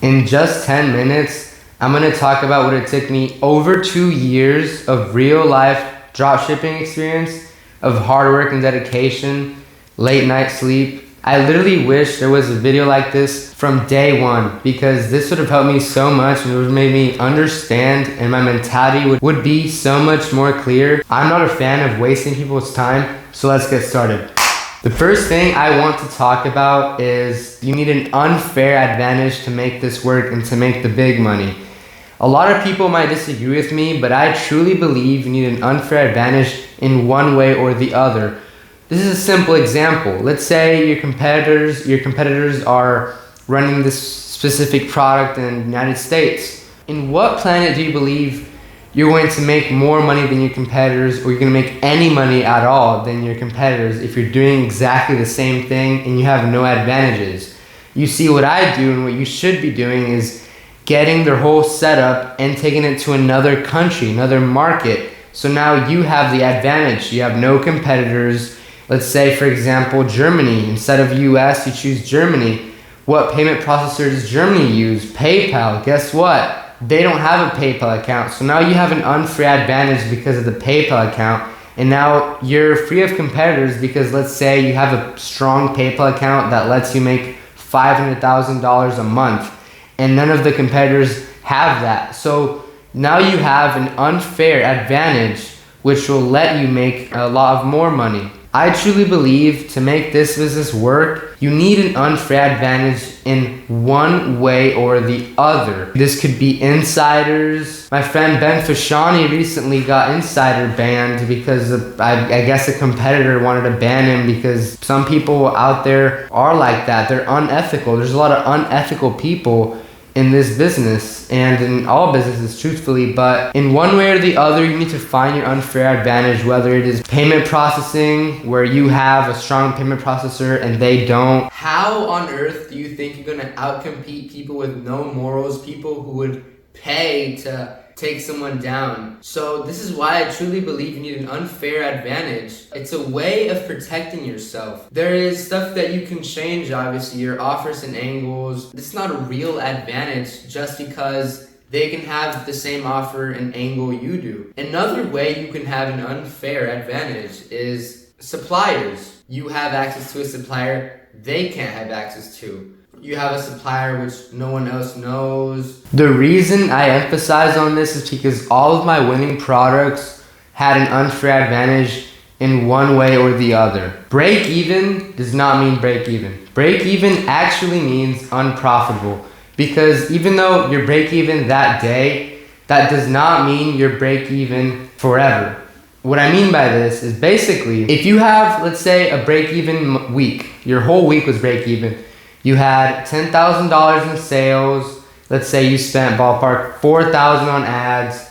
In just 10 minutes, I'm gonna talk about what it took me over 2 years of real life dropshipping experience, of hard work and dedication, late night sleep. I literally wish there was a video like this from day one, because this would have helped me so much and it would have made me understand, and my mentality would be so much more clear. I'm not a fan of wasting people's time, so let's get started. The first thing I want to talk about is you need an unfair advantage to make this work and to make the big money. A lot of people might disagree with me, but I truly believe you need an unfair advantage in one way or the other. This is a simple example. Let's say your competitors are running this specific product in the United States. In what planet do you believe you're going to make more money than your competitors, or you're going to make any money at all than your competitors if you're doing exactly the same thing and you have no advantages? You see, what I do and what you should be doing is getting their whole setup and taking it to another country, another market. So now you have the advantage. You have no competitors. Let's say, for example, Germany. Instead of US, you choose Germany. What payment processor does Germany use? PayPal. Guess what? They don't have a PayPal account. So now you have an unfair advantage because of the PayPal account. And now you're free of competitors because let's say you have a strong PayPal account that lets you make $500,000 a month. And none of the competitors have that. So now you have an unfair advantage which will let you make a lot of more money. I truly believe to make this business work, you need an unfair advantage in one way or the other. This could be insiders. My friend Ben Fashani recently got insider banned because I guess a competitor wanted to ban him, because some people out there are like that. They're unethical. There's a lot of unethical people in this business and in all businesses, truthfully, but in one way or the other, you need to find your unfair advantage, whether it is payment processing, where you have a strong payment processor and they don't. How on earth do you think you're gonna outcompete people with no morals, people who would pay to take someone down? So this is why I truly believe you need an unfair advantage. It's a way of protecting yourself. There is stuff that you can change, obviously, your offers and angles. It's not a real advantage just because they can have the same offer and angle you do. Another way you can have an unfair advantage is suppliers. You have access to a supplier they can't have access to. You have a supplier which no one else knows. The reason I emphasize on this is because all of my winning products had an unfair advantage in one way or the other. Break even does not mean break even. Break even actually means unprofitable, because even though you're break even that day, that does not mean you're break even forever. What I mean by this is basically, if you have, let's say, a break even week, your whole week was break even. You had $10,000 in sales. Let's say you spent ballpark $4,000 on ads,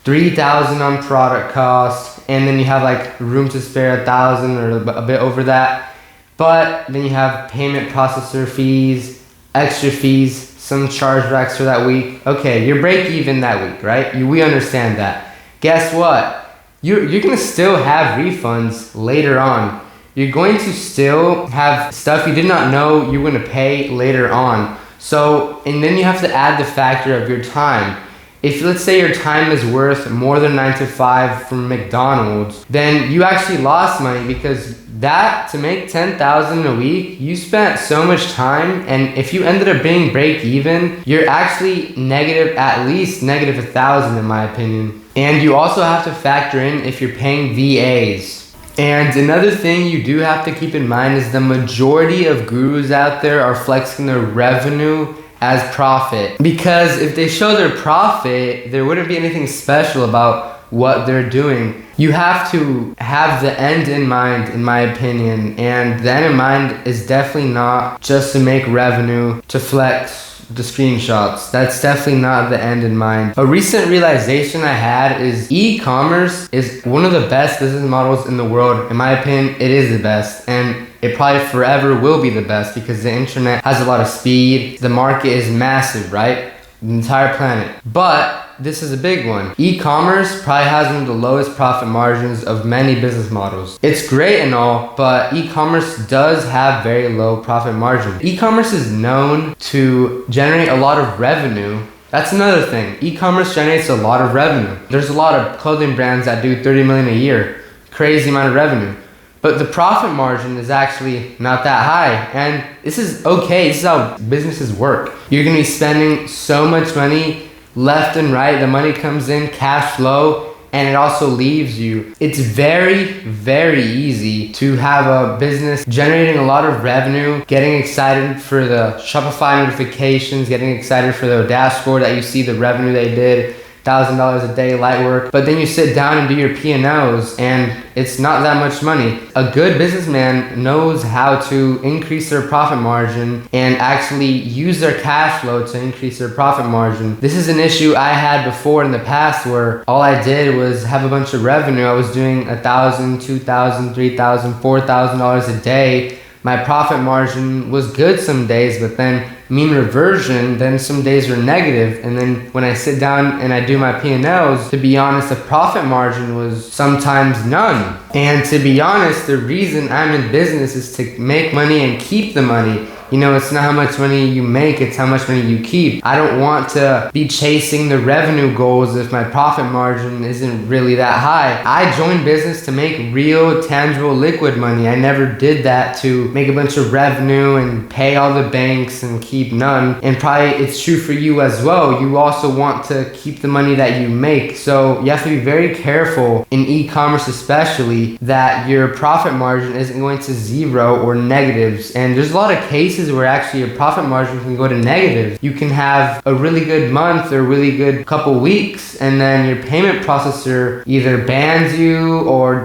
$3,000 on product cost, and then you have like room to spare $1,000 or a bit over that. But then you have payment processor fees, extra fees, some chargebacks for that week. Okay, you're break even that week, right? We understand that. Guess what? You're gonna still have refunds later on. You're going to still have stuff you did not know you were going to pay later on. So, and then you have to add the factor of your time. If let's say your time is worth more than 9 to 5 from McDonald's, then you actually lost money, because that, to make $10,000 a week, you spent so much time, and if you ended up being break even, you're actually negative, at least negative $1,000 in my opinion. And you also have to factor in if you're paying VAs. And another thing you do have to keep in mind is the majority of gurus out there are flexing their revenue as profit. Because if they show their profit, there wouldn't be anything special about what they're doing. You have to have the end in mind, in my opinion. And the end in mind is definitely not just to make revenue, to flex the screenshots. That's definitely not the end in mind. A recent realization I had is e-commerce is one of the best business models in the world. In my opinion, it is the best, and it probably forever will be the best, because the internet has a lot of speed. The market is massive, right? The entire planet. But this is a big one. E-commerce probably has one of the lowest profit margins of many business models. It's great and all, but e-commerce does have very low profit margin. E-commerce is known to generate a lot of revenue. That's another thing. E-commerce generates a lot of revenue. There's a lot of clothing brands that do 30 million a year. Crazy amount of revenue. But the profit margin is actually not that high. And this is okay. This is how businesses work. You're going to be spending so much money left and right. The money comes in, cash flow, and it also leaves you. It's very, very easy to have a business generating a lot of revenue, getting excited for the Shopify notifications, getting excited for the dashboard that you see the revenue they did, $1,000 a day light work, but then you sit down and do your P&Ls and it's not that much money. A good businessman knows how to increase their profit margin and actually use their cash flow to increase their profit margin. This is an issue I had before in the past where all I did was have a bunch of revenue. I was doing $1,000, $2,000, $3,000, $4,000 a day. My profit margin was good some days, but then mean reversion, then some days were negative. And then when I sit down and I do my P&Ls, to be honest, the profit margin was sometimes none. And to be honest, the reason I'm in business is to make money and keep the money. You know, it's not how much money you make, it's how much money you keep. I don't want to be chasing the revenue goals if my profit margin isn't really that high. I joined business to make real, tangible, liquid money. I never did that to make a bunch of revenue and pay all the banks and keep none. And probably it's true for you as well. You also want to keep the money that you make. So you have to be very careful in e-commerce especially that your profit margin isn't going to zero or negatives. And there's a lot of cases where actually your profit margin can go to negative. You can have a really good month or a really good couple weeks and then your payment processor either bans you or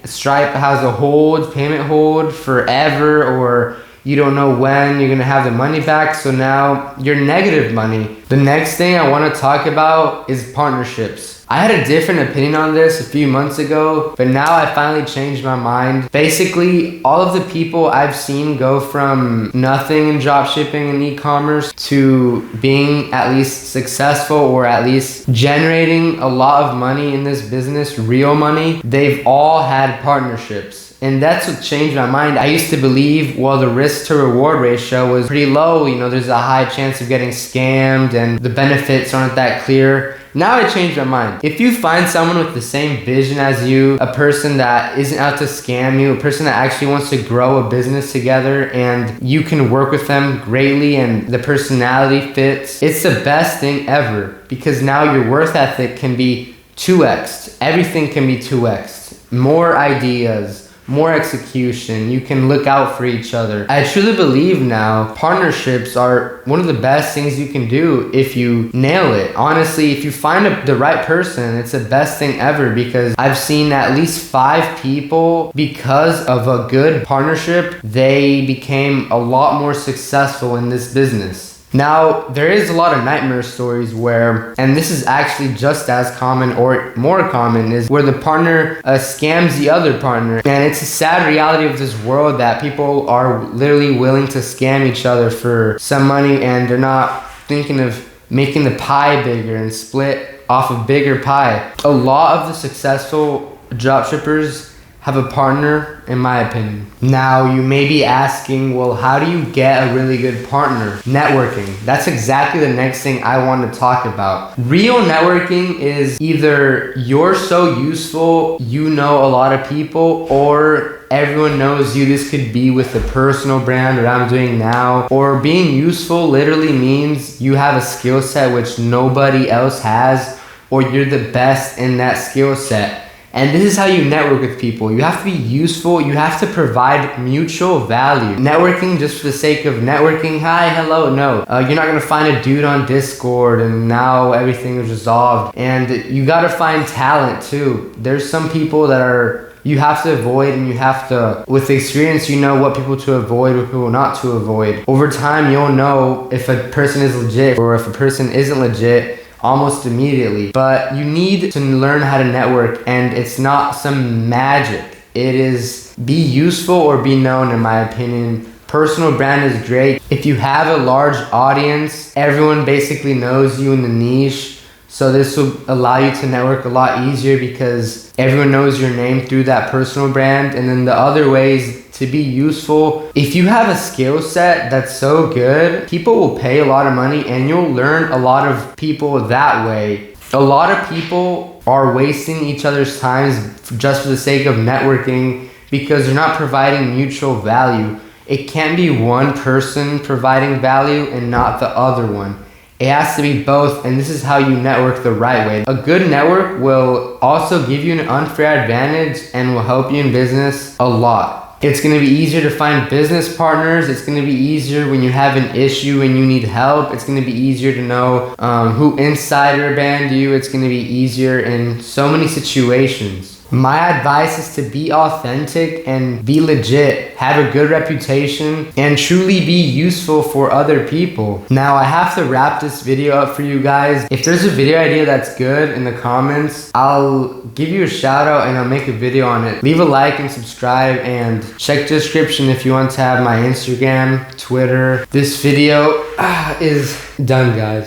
Stripe has a payment hold forever, or you don't know when you're gonna have the money back, so now you're negative money. The next thing I wanna talk about is partnerships. I had a different opinion on this a few months ago, but now I finally changed my mind. Basically, all of the people I've seen go from nothing in dropshipping and e-commerce to being at least successful or at least generating a lot of money in this business, real money, they've all had partnerships. And that's what changed my mind. I used to believe, well, the risk to reward ratio was pretty low. You know, there's a high chance of getting scammed and the benefits aren't that clear. Now I changed my mind. If you find someone with the same vision as you, a person that isn't out to scam you, a person that actually wants to grow a business together and you can work with them greatly and the personality fits, it's the best thing ever because now your worth ethic can be 2x'd. Everything can be 2x'd. More ideas, more execution, you can look out for each other. I truly believe now partnerships are one of the best things you can do if you nail it. Honestly, if you find the right person, it's the best thing ever because I've seen at least 5 people, because of a good partnership, they became a lot more successful in this business. Now, there is a lot of nightmare stories where, and this is actually just as common or more common, is where the partner scams the other partner. And it's a sad reality of this world that people are literally willing to scam each other for some money and they're not thinking of making the pie bigger and split off a bigger pie. A lot of the successful dropshippers have a partner, in my opinion. Now, you may be asking, well, how do you get a really good partner? Networking. That's exactly the next thing I want to talk about. Real networking is either you're so useful, you know a lot of people, or everyone knows you. This could be with the personal brand that I'm doing now, or being useful literally means you have a skill set which nobody else has, or you're the best in that skill set. And this is how you network with people. You have to be useful. You have to provide mutual value. Networking just for the sake of networking, hi, hello, no. You're not gonna find a dude on Discord and now everything is resolved. And you gotta find talent too. There's some people that you have to avoid, and you have to, with experience, you know what people to avoid, what people not to avoid. Over time, you'll know if a person is legit or if a person isn't legit almost immediately. But you need to learn how to network, and it's not some magic. It is be useful or be known, in my opinion. Personal brand is great. If you have a large audience, everyone basically knows you in the niche. So this will allow you to network a lot easier because everyone knows your name through that personal brand. And then the other ways to be useful, if you have a skill set that's so good, people will pay a lot of money and you'll learn a lot of people that way. A lot of people are wasting each other's times just for the sake of networking because they're not providing mutual value. It can't be one person providing value and not the other one. It has to be both, and this is how you network the right way. A good network will also give you an unfair advantage and will help you in business a lot. It's going to be easier to find business partners. It's going to be easier when you have an issue and you need help. It's going to be easier to know who insider banned you. It's going to be easier in so many situations. My advice is to be authentic and be legit, have a good reputation, and truly be useful for other people. Now I have to wrap this video up for you guys. If there's a video idea that's good in the comments, I'll give you a shout out and I'll make a video on it. Leave a like and subscribe and check the description if you want to have my Instagram, Twitter. This video is done, guys.